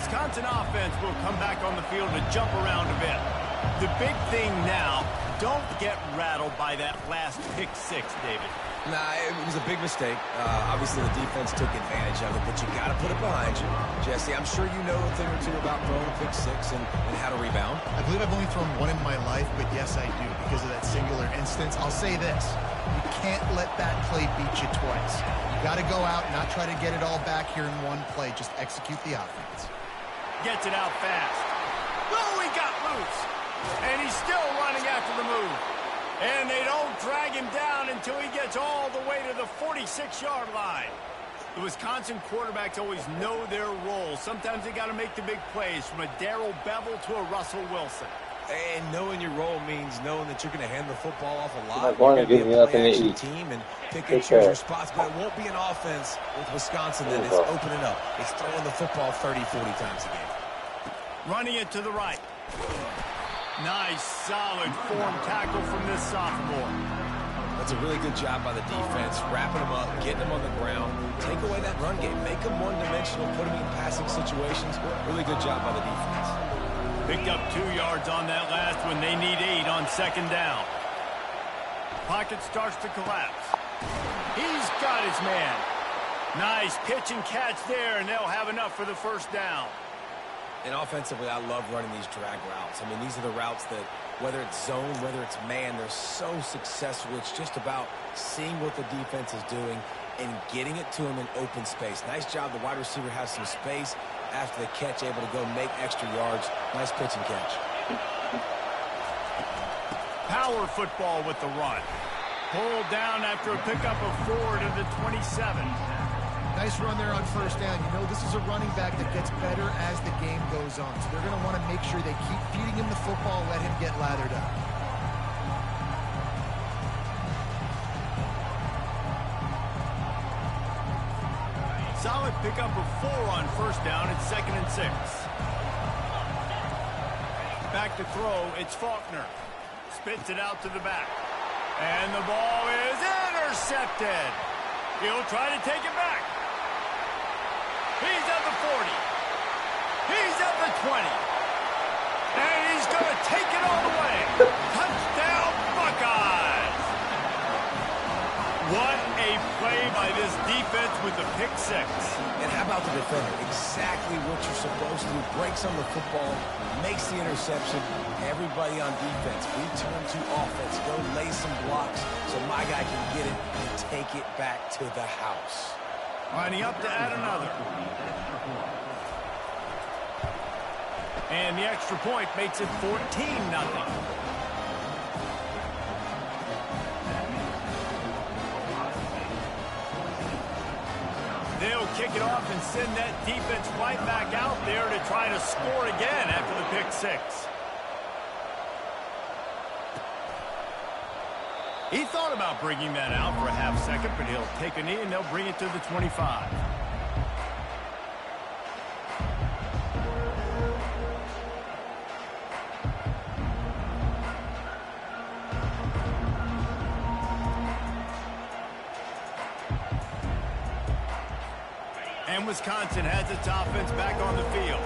Wisconsin offense will come back on the field to jump around a bit. The big thing now, don't get rattled by that last pick six, David. Nah, it was a big mistake. Obviously, the defense took advantage of it, but you got to put it behind you. Jesse, I'm sure you know a thing or two about throwing a pick six and how to rebound. I believe I've only thrown one in my life, but yes, I do, because of that singular instance. I'll say this. You can't let that play beat you twice. You got to go out, not try to get it all back here in one play. Just execute the offense. Gets it out fast. Oh, he got loose. And he's still running after the move. And they don't drag him down until he gets all the way to the 46-yard line. The Wisconsin quarterbacks always know their role. Sometimes they got to make the big plays, from a Darrell Bevel to a Russell Wilson. And knowing your role means knowing that you're going to hand the football off a lot. You're going to be a play-action team and pick and choose your spots, but it won't be an offense with Wisconsin that is opening up. It's throwing the football 30, 40 times a game. Running it to the right. Nice, solid form tackle from this sophomore. That's a really good job by the defense, wrapping them up, getting them on the ground, take away that run game, make them one-dimensional, put them in passing situations. Really good job by the defense. Picked up 2 yards on that last one. They need 8 on second down. Pocket starts to collapse. He's got his man. Nice pitch and catch there, and they'll have enough for the first down. And offensively, I love running these drag routes. I mean, these are the routes that, whether it's zone, whether it's man, they're so successful. It's just about seeing what the defense is doing and getting it to them in open space. Nice job. The wide receiver has some space after the catch, able to go make extra yards. Nice pitch and catch. Power football with the run. Pulled down after a pickup of 4 to the 27. Nice run there on first down. You know, this is a running back that gets better as the game goes on. So they're going to want to make sure they keep feeding him the football and let him get lathered up. Solid pickup of 4 on first down. It's 2nd and 6. Back to throw. It's Faulkner. Spits it out to the back. And the ball is intercepted. He'll try to take it back. He's at the 40. He's at the 20. And he's going to take it all the way. Touchdown, Buckeyes. What a play by this defense with the pick six. And how about the defender? Exactly what you're supposed to do. Breaks on the football, makes the interception. Everybody on defense, return to offense. Go lay some blocks so my guy can get it and take it back to the house. Lining up to add another. And the extra point makes it 14-0. They'll kick it off and send that defense right back out there to try to score again after the pick six. He thought about bringing that out for a half second, but he'll take a knee and they'll bring it to the 25. And Wisconsin has its offense back on the field.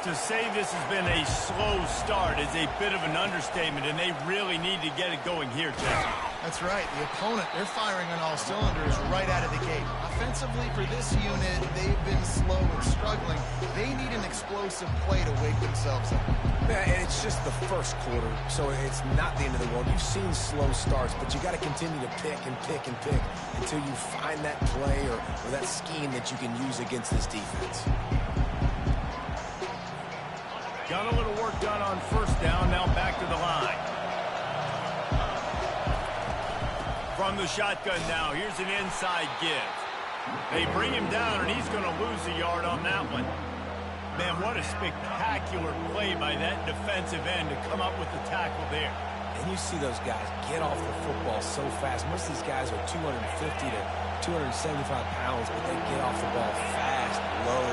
To say this has been a slow start is a bit of an understatement, and they really need to get it going here, Jeff. That's right. The opponent, they're firing on all cylinders right out of the gate. Offensively, for this unit, they've been slow and struggling. They need an explosive play to wake themselves up. Yeah, and it's just the first quarter, so it's not the end of the world. You've seen slow starts, but you got to continue to pick and pick and pick until you find that play or that scheme that you can use against this defense. Got a little work done on first down, now back to the line. From the shotgun now, here's an inside give. They bring him down, and he's going to lose a yard on that one. Man, what a spectacular play by that defensive end to come up with the tackle there. And you see those guys get off the football so fast. Most of these guys are 250 to 275 pounds, but they get off the ball fast, low.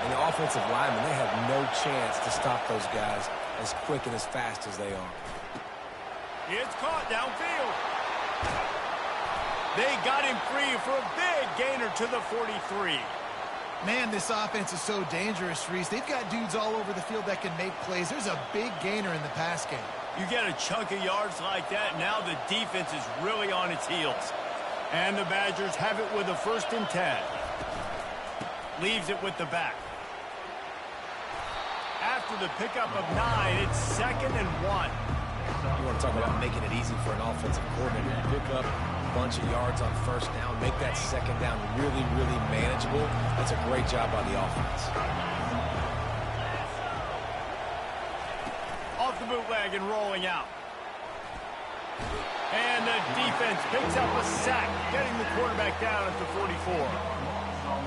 And the offensive linemen, they have no chance to stop those guys as quick and as fast as they are. It's caught downfield. They got him free for a big gainer to the 43. Man, this offense is so dangerous, Reese. They've got dudes all over the field that can make plays. There's a big gainer in the pass game. You get a chunk of yards like that, now the defense is really on its heels. And the Badgers have it with a 1st and 10. Leaves it with the back. After the pickup of 9, it's 2nd and 1. You want to talk about making it easy for an offensive coordinator to pick up a bunch of yards on 1st down, make that 2nd down really, really manageable. That's a great job by the offense. Off the bootleg and rolling out. And the defense picks up a sack, getting the quarterback down at the 44.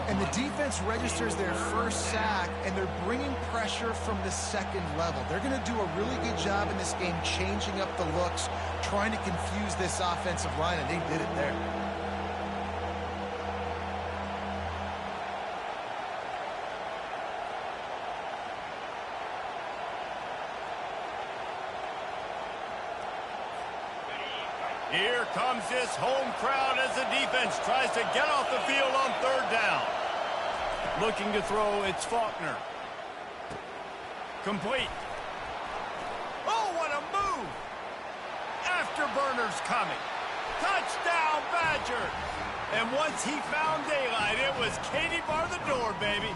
And the defense registers their 1st sack, and they're bringing pressure from the 2nd level. They're going to do a really good job in this game changing up the looks, trying to confuse this offensive line, and they did it there. Here comes this home crowd as the defense tries to get off the field on 3rd down. Looking to throw, it's Faulkner. Complete. Oh, what a move! Afterburners coming. Touchdown, Badgers! And once he found daylight, it was Katie bar the door, baby.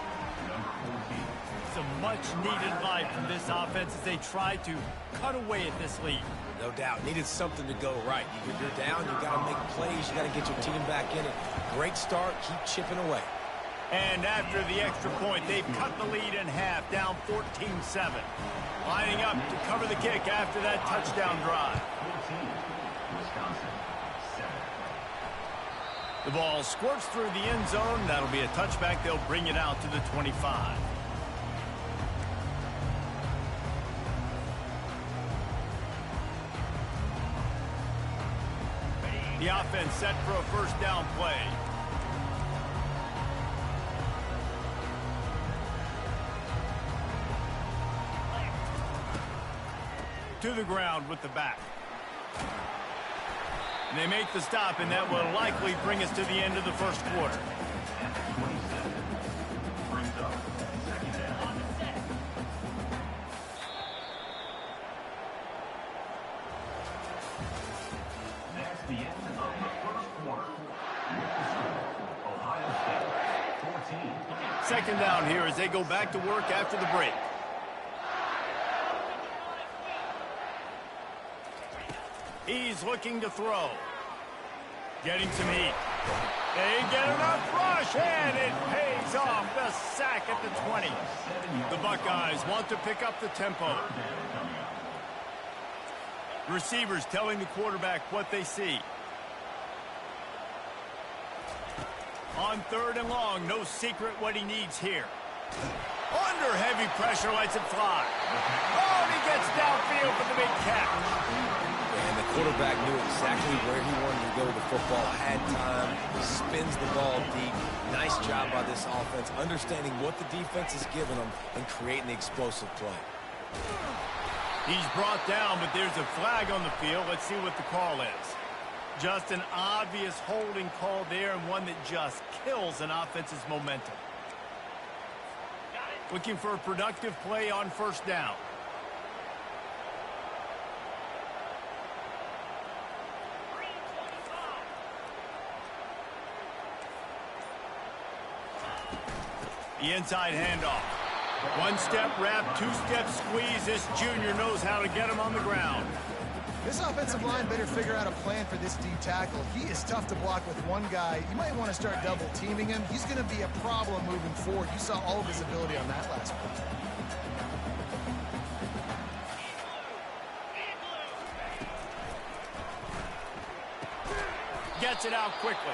Some much-needed life from this offense as they try to cut away at this lead. No doubt. Needed something to go right. You're down, you got to make plays, you got to get your team back in it. Great start, keep chipping away. And after the extra point, they've cut the lead in half, down 14-7. Lining up to cover the kick after that touchdown drive. The ball squirts through the end zone. That'll be a touchback. They'll bring it out to the 25. The offense set for a 1st down play. To the ground with the back. And they make the stop, and that will likely bring us to the end of the 1st quarter. The end of the 1st quarter. Ohio State, 14. 2nd down here as they go back to work after the break. He's looking to throw. Getting some heat. They get enough rush, and it pays off. The sack at the 20. The Buckeyes want to pick up the tempo. Receivers telling the quarterback what they see. On 3rd and long, no secret what he needs here. Under heavy pressure, lets it fly. Oh, and he gets downfield for the big catch. And the quarterback knew exactly where he wanted to go with the football, had time, spins the ball deep. Nice job by this offense, understanding what the defense is giving them and creating the explosive play. He's brought down, but there's a flag on the field. Let's see what the call is. Just an obvious holding call there, and one that just kills an offense's momentum. Looking for a productive play on 1st down. The inside handoff. 1-step wrap, 2-step squeeze. This junior knows how to get him on the ground. This offensive line better figure out a plan for this D tackle. He is tough to block with one guy. You might want to start double teaming him. He's going to be a problem moving forward. You saw all of his ability on that last play. Gets it out quickly.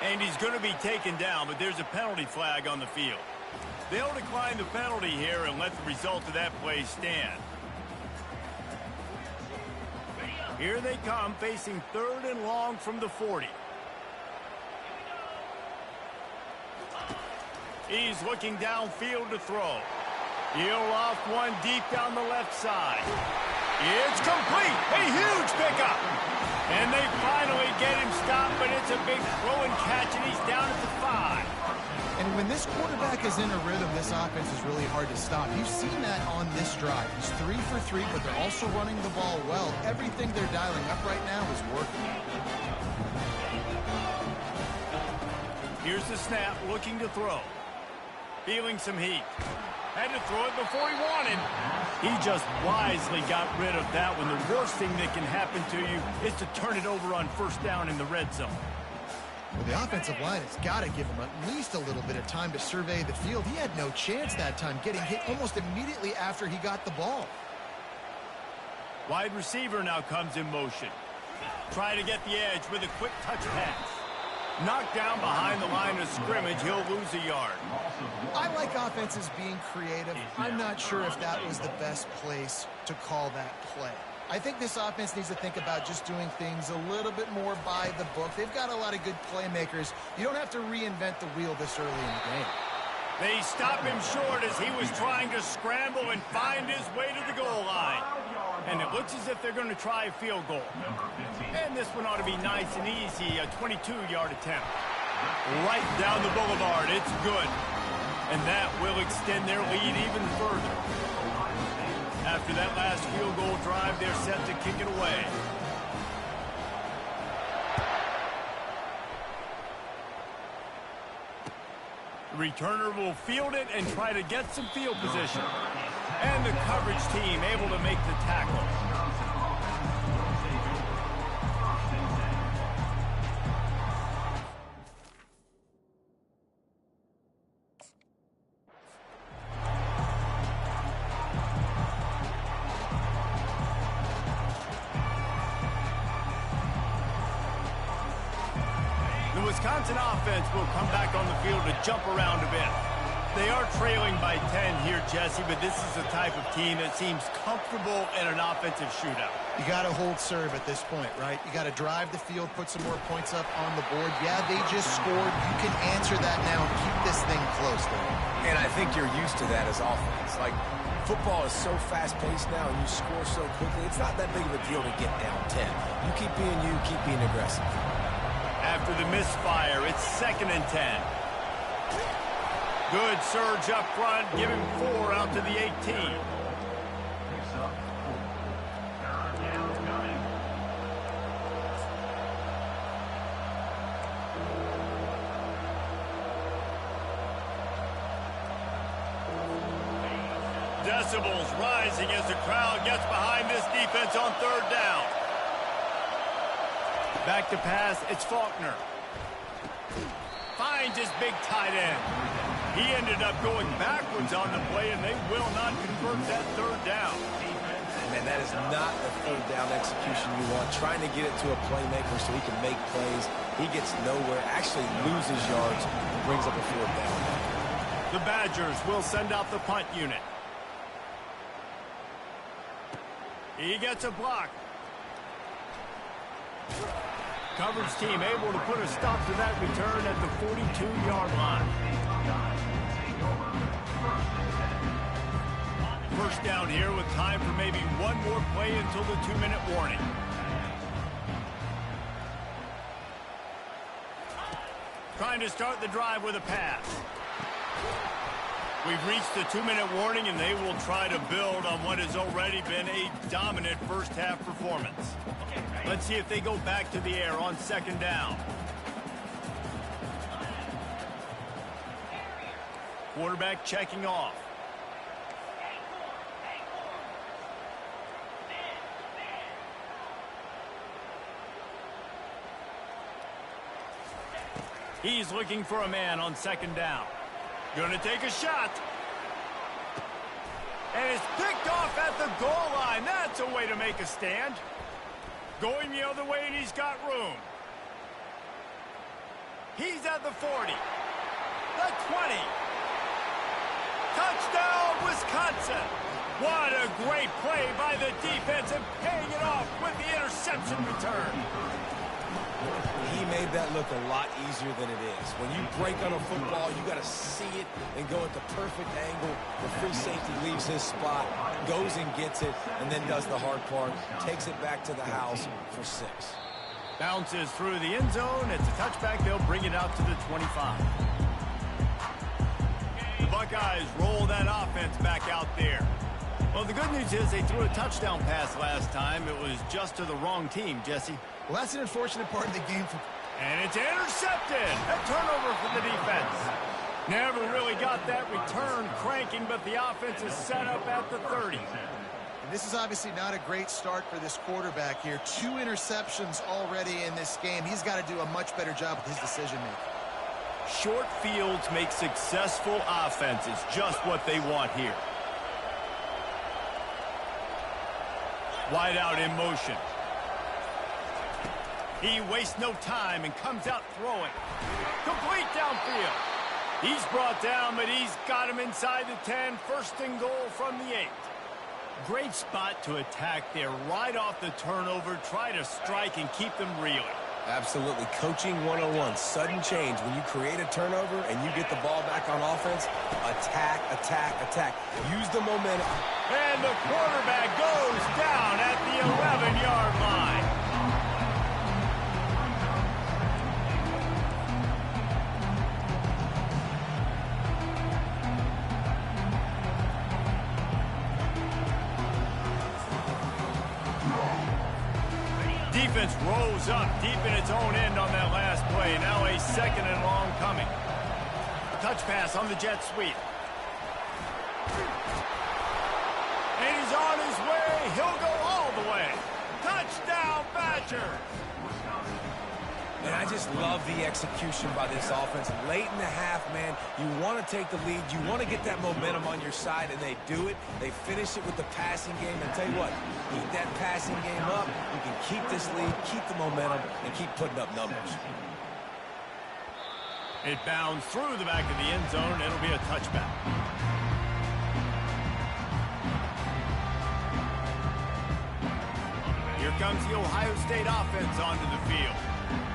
And he's going to be taken down, but there's a penalty flag on the field. They'll decline the penalty here and let the result of that play stand. Here they come, facing 3rd and long from the 40. He's looking downfield to throw. He'll loft one deep down the left side. It's complete. A huge pickup. And they finally get him stopped, but it's a big throw and catch, and he's down at the 5. And And when this quarterback is in a rhythm, this offense is really hard to stop. You've seen that on this drive. He's 3 for 3, but they're also running the ball well. Everything they're dialing up right now is working. Here's the snap, looking to throw. Feeling some heat. Had to throw it before he wanted. He just wisely got rid of that when the worst thing that can happen to you is to turn it over on first down in the red zone. Well, the offensive line has got to give him at least a little bit of time to survey the field. He had no chance that time, getting hit almost immediately after he got the ball. Wide receiver now comes in motion. Try to get the edge with a quick touch pass. Knocked down behind the line of scrimmage, he'll lose a yard. I like offenses being creative. I'm not sure if that was the best place to call that play. I think this offense needs to think about just doing things a little bit more by the book. They've got a lot of good playmakers. You don't have to reinvent the wheel this early in the game. They stop him short as he was trying to scramble and find his way to the goal line. And it looks as if they're going to try a field goal. And this one ought to be nice and easy, a 22-yard attempt. Right down the boulevard, it's good. And that will extend their lead even further. After that last field goal drive, they're set to kick it away. The returner will field it and try to get some field position. And the coverage team able to make the tackle. The Wisconsin offense will come back on the field to jump around a bit. They are trailing by 10 here, Jesse, but this is the type of team that seems comfortable in an offensive shootout. You got to hold serve at this point, right? You got to drive the field, put some more points up on the board. Yeah, they just scored. You can answer that now and keep this thing close, though. And I think you're used to that as offense. Like, football is so fast-paced now, and you score so quickly. It's not that big of a deal to get down 10. You keep being aggressive. After the misfire, it's 2nd and 10. Good surge up front, give him 4 out to the 18. Decibels rising as the crowd gets behind this defense on 3rd down. Back to pass, it's Faulkner. Finds his big tight end. He ended up going backwards on the play, and they will not convert that 3rd down. Man, that is not the 3rd down execution you want. Trying to get it to a playmaker so he can make plays. He gets nowhere, actually loses yards, and brings up a 4th down. The Badgers will send out the punt unit. He gets a block. Coverage team able to put a stop to that return at the 42-yard line. 1st down here with time for maybe one more play until the 2-minute warning. Trying to start the drive with a pass. We've reached the 2-minute warning, and they will try to build on what has already been a dominant first-half performance. Let's see if they go back to the air on 2nd down. Quarterback checking off. He's looking for a man on 2nd down. Gonna take a shot. And it's picked off at the goal line. That's a way to make a stand. Going the other way, and he's got room. He's at the 40. The 20. Touchdown, Wisconsin. What a great play by the defense and paying it off with the interception return. He made that look a lot easier than it is. When you break on a football, you got to see it and go at the perfect angle. The free safety leaves his spot, goes and gets it, and then does the hard part, takes it back to the house for 6. Bounces through the end zone. It's a touchback. They'll bring it out to the 25. guys roll that offense back out there. Well, the good news is they threw a touchdown pass last time. It was just to the wrong team, Jesse. Well, that's an unfortunate part of the game. And it's intercepted. A turnover for the defense. Never really got that return cranking, but the offense is set up at the 30. And this is obviously not a great start for this quarterback here. 2 interceptions already in this game. He's got to do a much better job with his decision-making. Short fields make successful offenses, just what they want here. Wide out in motion. He wastes no time and comes out throwing. Complete downfield. He's brought down, but he's got him inside the 10. First and goal from the 8. Great spot to attack there right off the turnover. Try to strike and keep them reeling. Absolutely. Coaching 101. Sudden change. When you create a turnover and you get the ball back on offense, attack, attack, attack. Use the momentum. And the quarterback goes down at the 11-yard line. Defense rolls up deep in its own end on that last play. Now a second and long coming. Touch pass on the jet sweep. And he's on his way. He'll go all the way. Touchdown, Badgers. And I just love the execution by this offense. Late in the half, man, you want to take the lead. You want to get that momentum on your side, and they do it. They finish it with the passing game. And tell you what, keep that passing game up. You can keep this lead, keep the momentum, and keep putting up numbers. It bounds through the back of the end zone. It'll be a touchback. Here comes the Ohio State offense onto the field.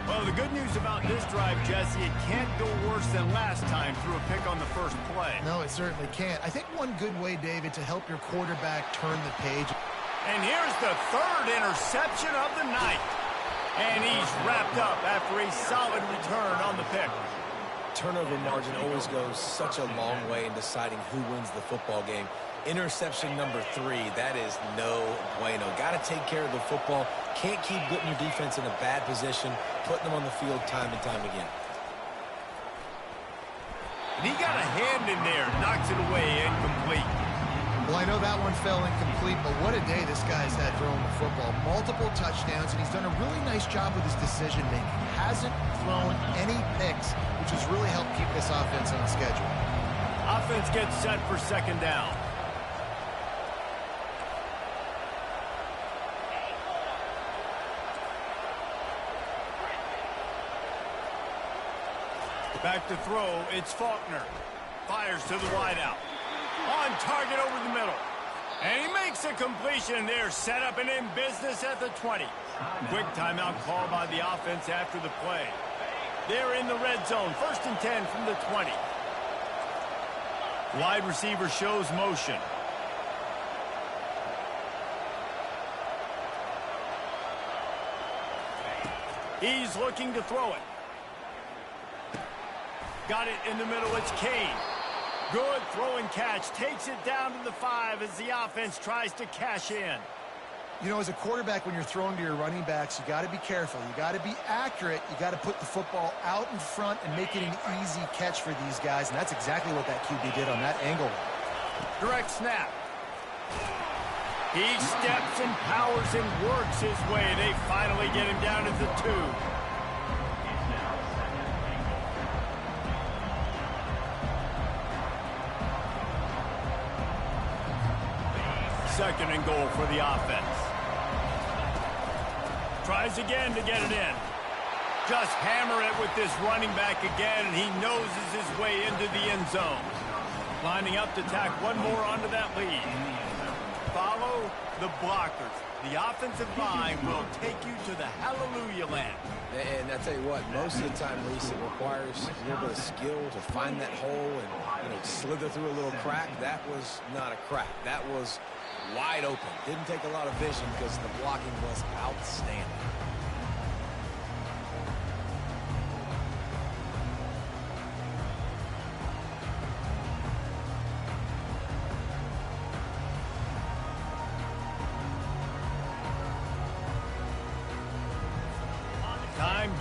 Well, the good news about this drive, Jesse, it can't go worse than last time through a pick on the first play. No, it certainly can't. I think one good way, David, to help your quarterback turn the page. And here's the 3rd interception of the night. And he's wrapped up after a solid return on the pick. Turnover margin always goes such a long way in deciding who wins the football game. Interception number 3, that is no bueno. Got to take care of the football. Can't keep putting your defense in a bad position, putting them on the field time and time again. And he got a hand in there, knocks it away, incomplete. Well, I know that one fell incomplete, but what a day this guy's had throwing the football. Multiple touchdowns, and he's done a really nice job with his decision-making. Hasn't thrown any picks, which has really helped keep this offense on schedule. Offense gets set for second down. Back to throw, it's Faulkner. Fires to the wideout. On target over the middle. And he makes a completion there, set up and in business at the 20. Quick timeout call by the offense after the play. They're in the red zone, 1st and 10 from the 20. Wide receiver shows motion. He's looking to throw it. Got it in the middle, it's Kane. Good throw and catch, takes it down to the 5 as the offense tries to cash in. You know, as a quarterback, when you're throwing to your running backs, you got to be careful. You got to be accurate. You got to put the football out in front and make it an easy catch for these guys, and that's exactly what that QB did on that angle. Direct snap. He steps and powers and works his way. They finally get him down at the 2. Second and goal for the offense. Tries again to get it in. Just hammer it with this running back again, and he noses his way into the end zone. Lining up to tack one more onto that lead. Follow the blockers. The offensive line will take you to the hallelujah land. And I tell you what, most of the time, Reese, it requires a little bit of skill to find that hole and slither through a little crack. That was not a crack. That was wide open. Didn't take a lot of vision because the blocking was outstanding.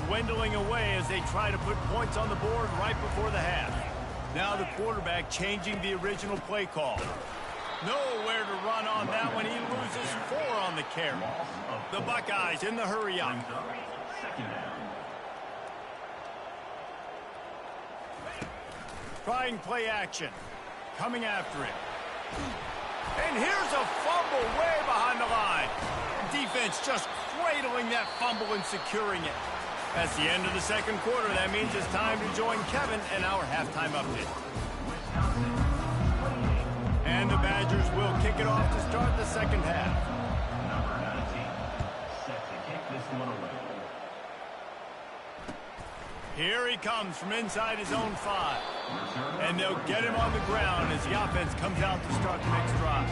dwindling away as they try to put points on the board right before the half. Now the quarterback changing the original play call. Nowhere to run on that one. He loses 4 on the carry. The Buckeyes in the hurry up. Trying play action. Coming after it. And here's a fumble way behind the line. Defense just cradling that fumble and securing it. That's the end of the second quarter. That means it's time to join Kevin in our halftime update. And the Badgers will kick it off to start the second half. Number 19, set to kick this one away. Here he comes from inside his own 5. And they'll get him on the ground as the offense comes out to start the next drive.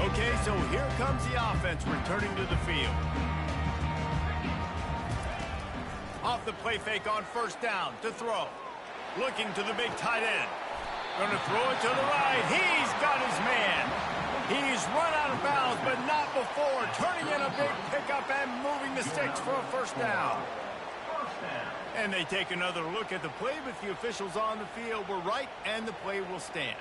Okay, so here comes the offense returning to the field. Off the play fake on first down to throw. Looking to the big tight end. Going to throw it to the right. He's got his man. He's run out of bounds, but not before. Turning in a big pickup and moving the sticks for a first down. And they take another look at the play, but the officials on the field were right, and the play will stand.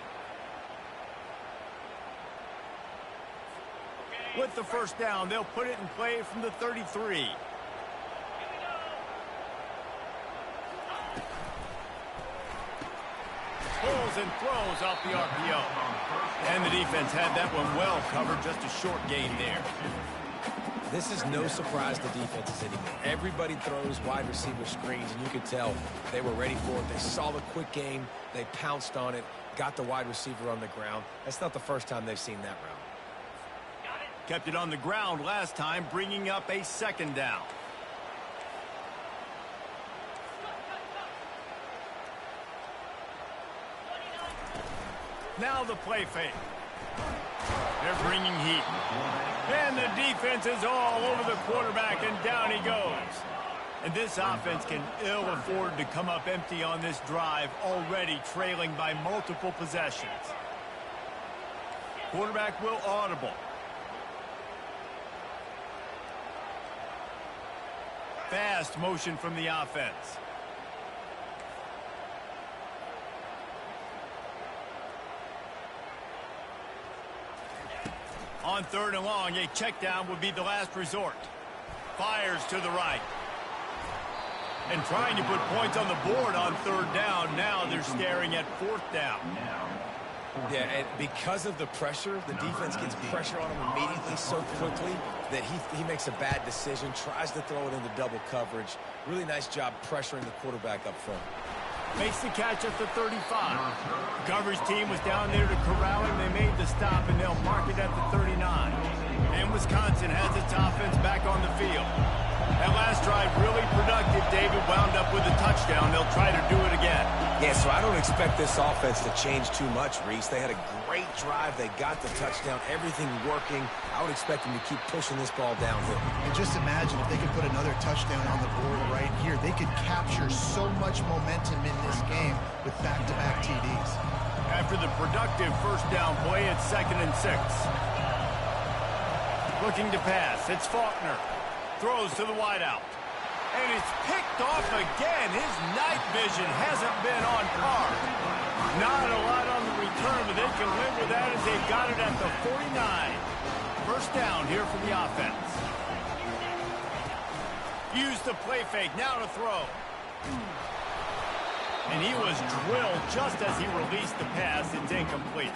With the first down, they'll put it in play from the 33. Pulls and throws off the RPO. And the defense had that one well covered, just a short gain there. This is no surprise to defenses anymore. Everybody throws wide receiver screens, and you could tell they were ready for it. They saw the quick game. They pounced on it, got the wide receiver on the ground. That's not the first time they've seen that route. Kept it on the ground last time, bringing up a second down. Now the play fake. They're bringing heat. And the defense is all over the quarterback, and down he goes. And this offense can ill afford to come up empty on this drive, already trailing by multiple possessions. Quarterback will audible. Fast motion from the offense. On third and long, a check down would be the last resort. Fires to the right. And trying to put points on the board on third down. Now they're staring at fourth down. Yeah, and because of the pressure, the defense gets pressure on him immediately so quickly that he makes a bad decision, tries to throw it into double coverage. Really nice job pressuring the quarterback up front. Makes the catch at the 35. The coverage team was down there to corral him. They made the stop, and they'll mark it at the 39. And Wisconsin has its offense back on the field. That last drive really productive. David wound up with a touchdown. They'll try to do it again. Yeah, so I don't expect this offense to change too much, Reese. They had a great drive. They got the touchdown. Everything working. I would expect them to keep pushing this ball downhill. And just imagine if they could put another touchdown on the board right here. They could capture so much momentum in this game with back-to-back TDs. After the productive first down play, it's 2nd and 6. Looking to pass. It's Faulkner. Throws to the wideout. And it's picked off again. His night vision hasn't been on par. Not a lot on the return, but they can live with that as they've got it at the 49. First down here for the offense. Use the play fake. Now to throw. And he was drilled just as he released the pass. It's incomplete.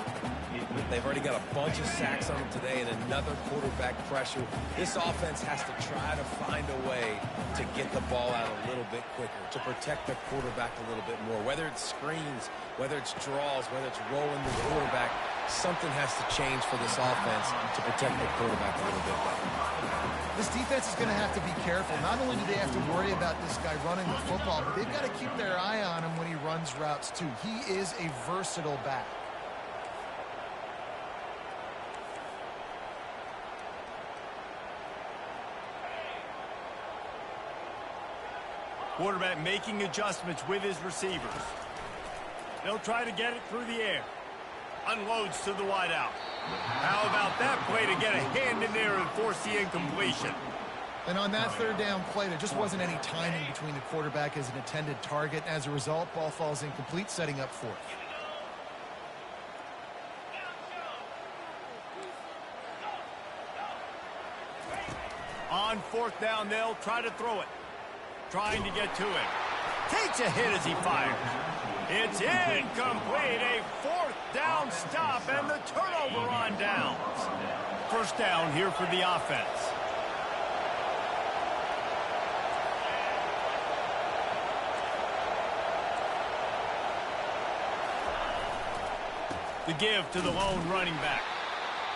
They've already got a bunch of sacks on them today and another quarterback pressure. This offense has to try to find a way to get the ball out a little bit quicker, to protect the quarterback a little bit more. Whether it's screens, whether it's draws, whether it's rolling the quarterback, something has to change for this offense to protect the quarterback a little bit better. This defense is going to have to be careful. Not only do they have to worry about this guy running the football, but they've got to keep their eye on him when he runs routes too. He is a versatile back. Quarterback making adjustments with his receivers. They'll try to get it through the air. Unloads to the wideout. How about that play to get a hand in there and force the incompletion? And on that third down play, there just wasn't any timing between the quarterback as an intended target. As a result, ball falls incomplete, setting up fourth. On fourth down, they'll try to throw it. Trying to get to it. Takes a hit as he fires. It's incomplete. A fourth down stop and the turnover on downs. First down here for the offense. The give to the lone running back.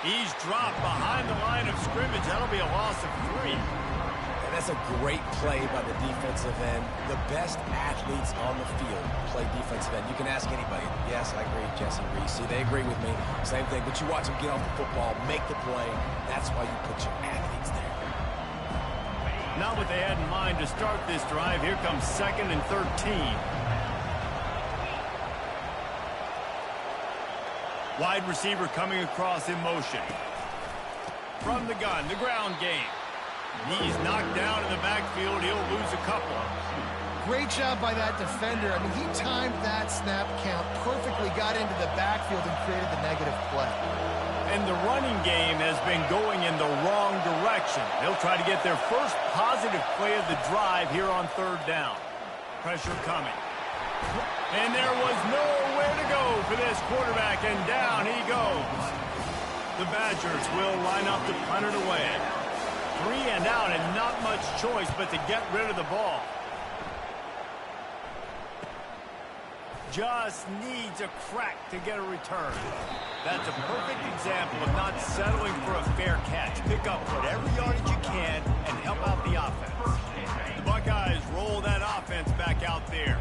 He's dropped behind the line of scrimmage. That'll be a loss of 3. And that's a great play by the defensive end. The best athletes on the field play defensive end. You can ask anybody. Yes, I agree, Jesse Reese. See, they agree with me. Same thing. But you watch them get off the football, make the play. That's why you put your athletes there. Not what they had in mind to start this drive. Here comes 2nd and 13. Wide receiver coming across in motion. From the gun, the ground game. He's knocked down in the backfield. He'll lose a couple. Great job by that defender. I mean, he timed that snap count perfectly, got into the backfield, and created the negative play. And the running game has been going in the wrong direction. They'll try to get their first positive play of the drive here on third down. Pressure coming. And there was nowhere to go for this quarterback, and down he goes. The Badgers will line up to punt it away. 3 and out, and not much choice but to get rid of the ball. Just needs a crack to get a return. That's a perfect example of not settling for a fair catch. Pick up whatever yardage you can and help out the offense. The Buckeyes roll that offense back out there.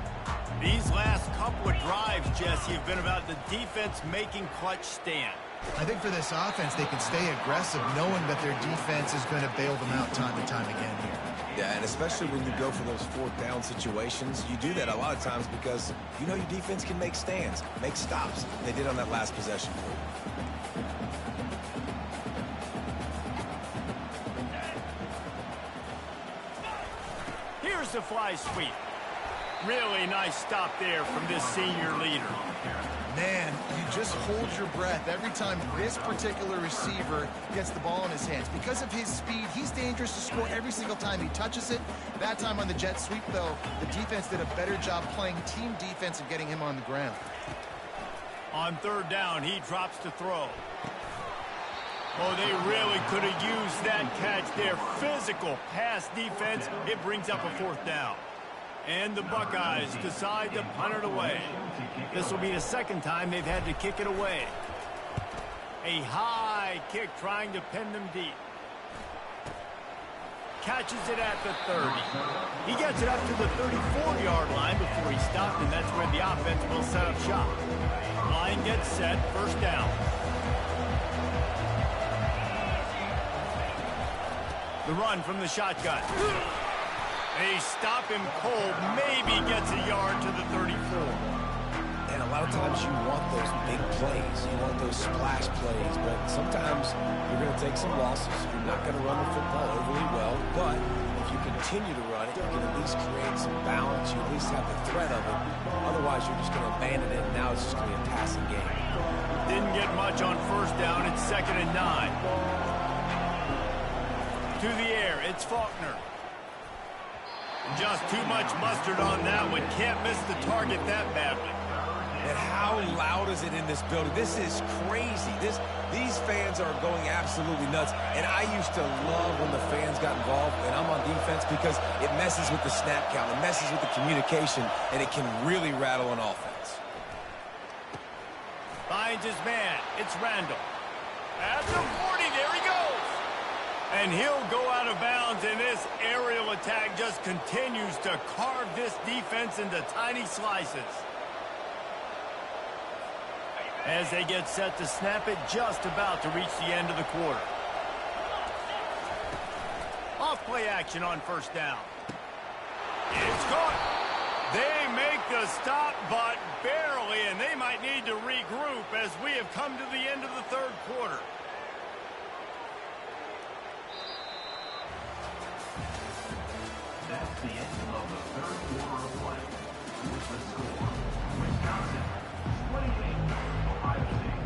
These last couple of drives, Jesse, have been about the defense making clutch stand. I think for this offense, they can stay aggressive knowing that their defense is going to bail them out time and time again here. Yeah, and especially when you go for those fourth down situations, you do that a lot of times because you know your defense can make stands, make stops. They did on that last possession for you. Here's the fly sweep. Really nice stop there from this senior leader. Man, you just hold your breath every time this particular receiver gets the ball in his hands. Because of his speed, he's dangerous to score every single time he touches it. That time on the jet sweep, though, the defense did a better job playing team defense and getting him on the ground. On third down, he drops to throw. Oh, they really could have used that catch there. Physical pass defense. It brings up a fourth down. And the Buckeyes decide to punt it away. This will be the second time they've had to kick it away. A high kick trying to pin them deep. Catches it at the 30. He gets it up to the 34-yard line before he stopped, and that's where the offense will set up shop. Line gets set, first down. The run from the shotgun. They stop him cold, maybe gets a yard to the 34. And a lot of times you want those big plays. You want those splash plays, but sometimes you're going to take some losses. You're not going to run the football overly well, but if you continue to run it, you can at least create some balance. You at least have the threat of it. Otherwise, you're just going to abandon it, and now it's just going to be a passing game. Didn't get much on first down. It's 2nd and 9. To the air, it's Faulkner. Just too much mustard on that one. Can't miss the target that badly. And how loud is it in this building? This is crazy. These fans are going absolutely nuts. And I used to love when the fans got involved, and I'm on defense, because it messes with the snap count. It messes with the communication, and it can really rattle an offense. Finds his man. It's Randall. At the 40, there he goes. And he'll go out of bounds, and this aerial attack just continues to carve this defense into tiny slices. As they get set to snap it, just about to reach the end of the quarter. Off play action on first down. It's caught. They make the stop, but barely, and they might need to regroup as we have come to the end of the third quarter. That's the end of the third quarter of play. With the score, Wisconsin 28, Ohio State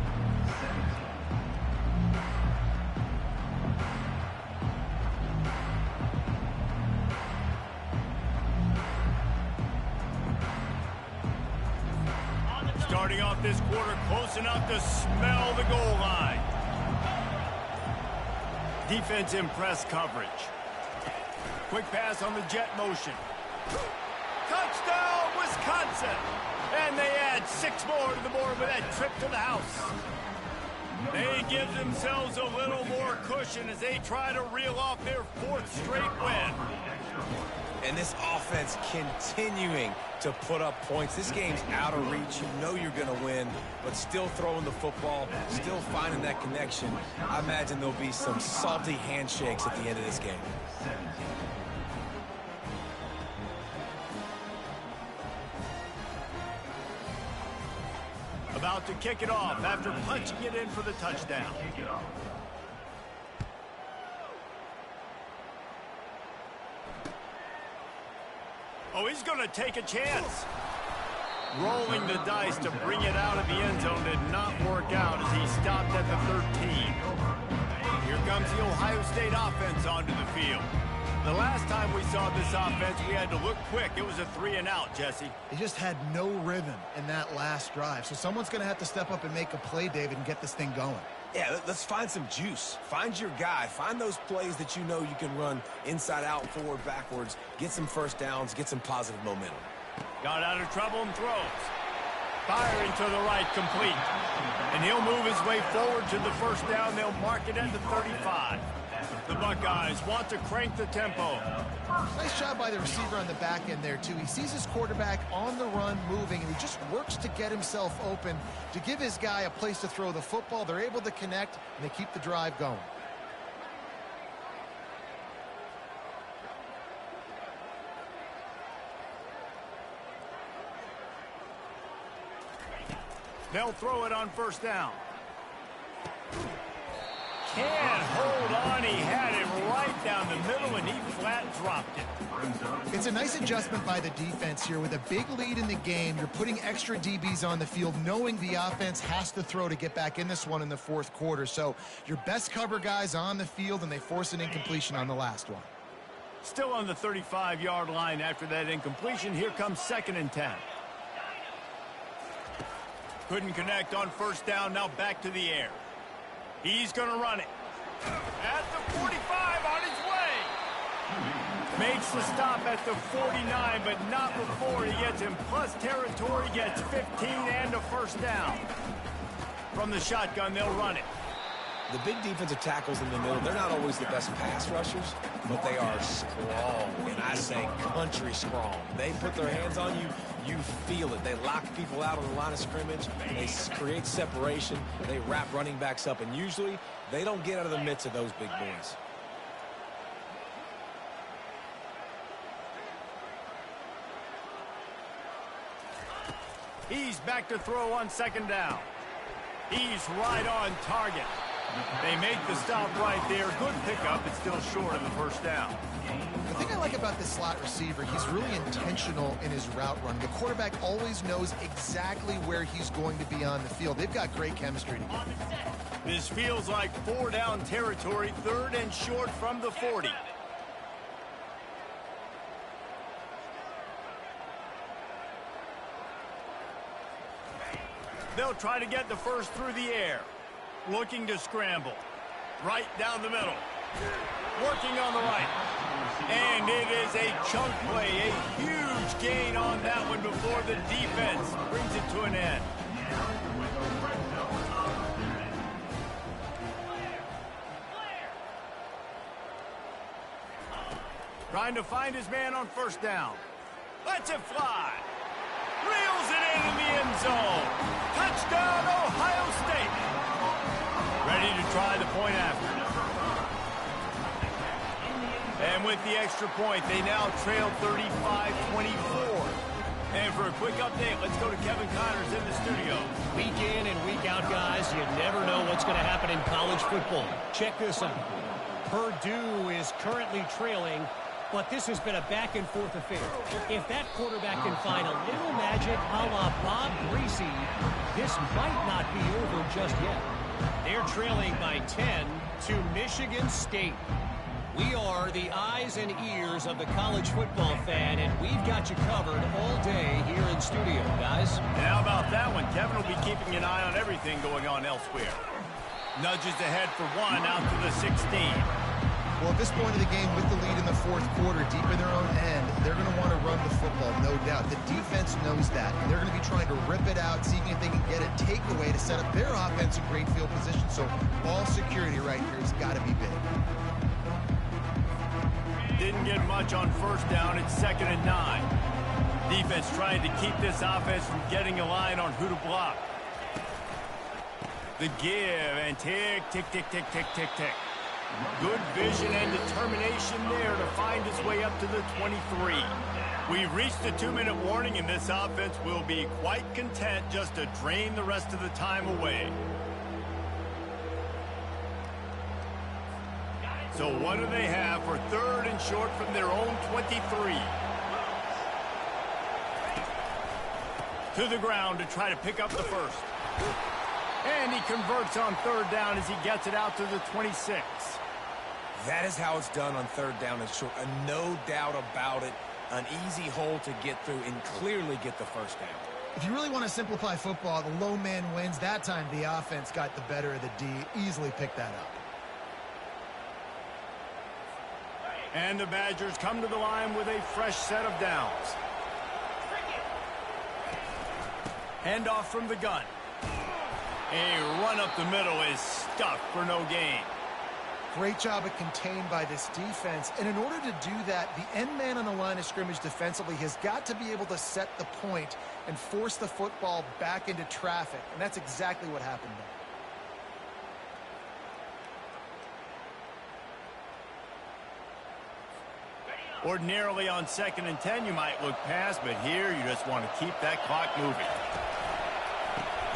17. Starting off this quarter close enough to smell the goal line. Defense in press coverage. Quick pass on the jet motion. Touchdown, Wisconsin! And they add 6 more to the board with that trip to the house. They give themselves a little more cushion as they try to reel off their 4th straight win. And this offense continuing to put up points. This game's out of reach. You know you're going to win, but still throwing the football, still finding that connection. I imagine there'll be some salty handshakes at the end of this game. About to kick it off after punching it in for the touchdown. Oh, he's going to take a chance. Rolling the dice to bring it out of the end zone did not work out as he stopped at the 13. Here comes the Ohio State offense onto the field. The last time we saw this offense, we had to look quick. It was a 3-and-out, Jesse. They just had no rhythm in that last drive. So someone's going to have to step up and make a play, David, and get this thing going. Yeah, let's find some juice. Find your guy. Find those plays that you know you can run inside out, forward, backwards. Get some first downs. Get some positive momentum. Got out of trouble and throws. Firing to the right, complete. And he'll move his way forward to the first down. They'll mark it at the 35. The Buckeyes want to crank the tempo. Nice job by the receiver on the back end there, too. He sees his quarterback on the run moving, and he just works to get himself open to give his guy a place to throw the football. They're able to connect, and they keep the drive going. They'll throw it on first down. Can't hold on. He had it right down the middle, and he flat dropped it. It's a nice adjustment by the defense here. With a big lead in the game, you're putting extra DBs on the field, knowing the offense has to throw to get back in this one in the 4th quarter. So your best cover guys on the field, and they force an incompletion on the last one. Still on the 35-yard line after that incompletion. Here comes 2nd and 10. Couldn't connect on first down. Now back to the air. He's going to run it. At the 45, on his way. Makes the stop at the 49, but not before he gets in plus territory, gets 15 and a first down. From the shotgun, they'll run it. The big defensive tackles in the middle, they're not always the best pass rushers, but they are strong, and I say country strong. They put their hands on you, you feel it. They lock people out on the line of scrimmage. They create separation. They wrap running backs up, and usually they don't get out of the midst of those big boys. He's back to throw on 2nd down. He's right on target. They make the stop right there. Good pickup. It's still short of the first down. The thing I like about this slot receiver, he's really intentional in his route run. The quarterback always knows exactly where he's going to be on the field. They've got great chemistry together. This feels like 4-down territory, 3rd and short from the 40. They'll try to get the first through the air. Looking to scramble. Right down the middle. Working on the right. And it is a chunk play. A huge gain on that one before the defense brings it to an end. Trying to find his man on first down. Lets it fly. Reels it in the end zone. Touchdown, Ohio State. Ready to try the point after. And with the extra point, they now trail 35-24. And for a quick update, let's go to Kevin Connors in the studio. Week in and week out, guys, you never know what's going to happen in college football. Check this out. Purdue is currently trailing But this has been a back-and-forth affair. If that quarterback can find a little magic a la Bob Greasy, this might not be over just yet. They're trailing by 10 to Michigan State. We are the eyes and ears of the college football fan, and we've got you covered all day here in studio, guys. And how about that one? Kevin will be keeping an eye on everything going on elsewhere. Nudges ahead for one out to the 16. Well, at this point of the game, with the lead in the fourth quarter, deep in their own end, they're going to want to run the football, no doubt. The defense knows that, and they're going to be trying to rip it out, seeing if they can get a takeaway to set up their offense in great field position. So ball security right here has got to be big. Didn't get much on first down. It's 2nd and 9. Defense trying to keep this offense from getting a line on who to block. The give, and tick, tick, tick, tick, tick, tick, tick. Good vision and determination there to find his way up to the 23. We've reached the 2-minute warning, and this offense will be quite content just to drain the rest of the time away. So what do they have for 3rd and short from their own 23? To the ground to try to pick up the first. And he converts on 3rd down as he gets it out to the 26. That is how it's done on 3rd down and short. No doubt about it. An easy hole to get through and clearly get the first down. If you really want to simplify football, the low man wins. That time the offense got the better of the D. Easily picked that up. And the Badgers come to the line with a fresh set of downs. Handoff from the gun. A run up the middle is stuffed for no gain. Great job of contained by this defense. And in order to do that, the end man on the line of scrimmage defensively has got to be able to set the point and force the football back into traffic. And that's exactly what happened there. Ordinarily on 2nd and 10, you might look past, but here you just want to keep that clock moving.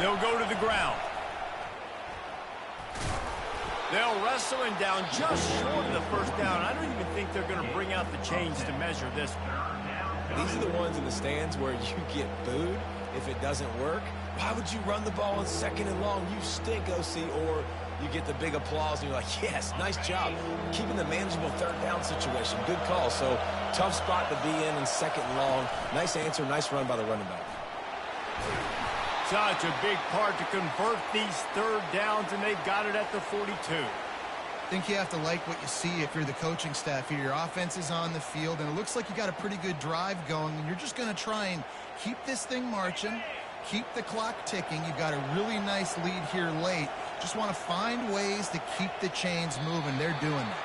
They'll go to the ground. They'll wrestle him down just short of the first down. I don't even think they're going to bring out the chains to measure this one. These are the ones in the stands where you get booed if it doesn't work. Why would you run the ball on 2nd and long? You stink, OC. Or you get the big applause and you're like, yes, nice job. Keeping the manageable 3rd down situation. Good call. So tough spot to be in 2nd and long. Nice answer, nice run by the running back. Such a big part to convert these 3rd downs, and they've got it at the 42. I think you have to like what you see if you're the coaching staff here. Your offense is on the field, and it looks like you got a pretty good drive going, and you're just going to try and keep this thing marching, keep the clock ticking. You've got a really nice lead here late. Just want to find ways to keep the chains moving. They're doing that.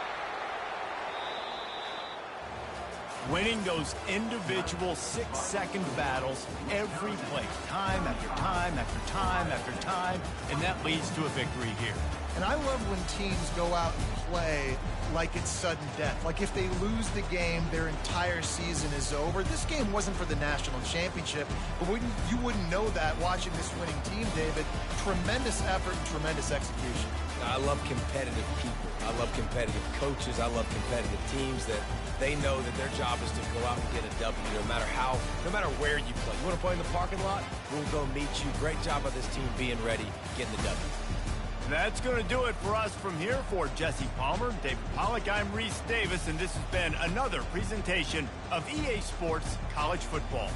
Winning those individual 6-second battles every play, time after time after time after time, and that leads to a victory here. And I love when teams go out and play like it's sudden death. Like if they lose the game, their entire season is over. This game wasn't for the national championship, but you wouldn't know that watching this winning team, David. Tremendous effort and tremendous execution. I love competitive people. I love competitive coaches. I love competitive teams that they know that their job is to go out and get a W no matter where you play. You want to play in the parking lot? We'll go meet you. Great job of this team being ready, getting the W. That's going to do it for us from here. For Jesse Palmer, David Pollack, I'm Reese Davis, and this has been another presentation of EA Sports College Football.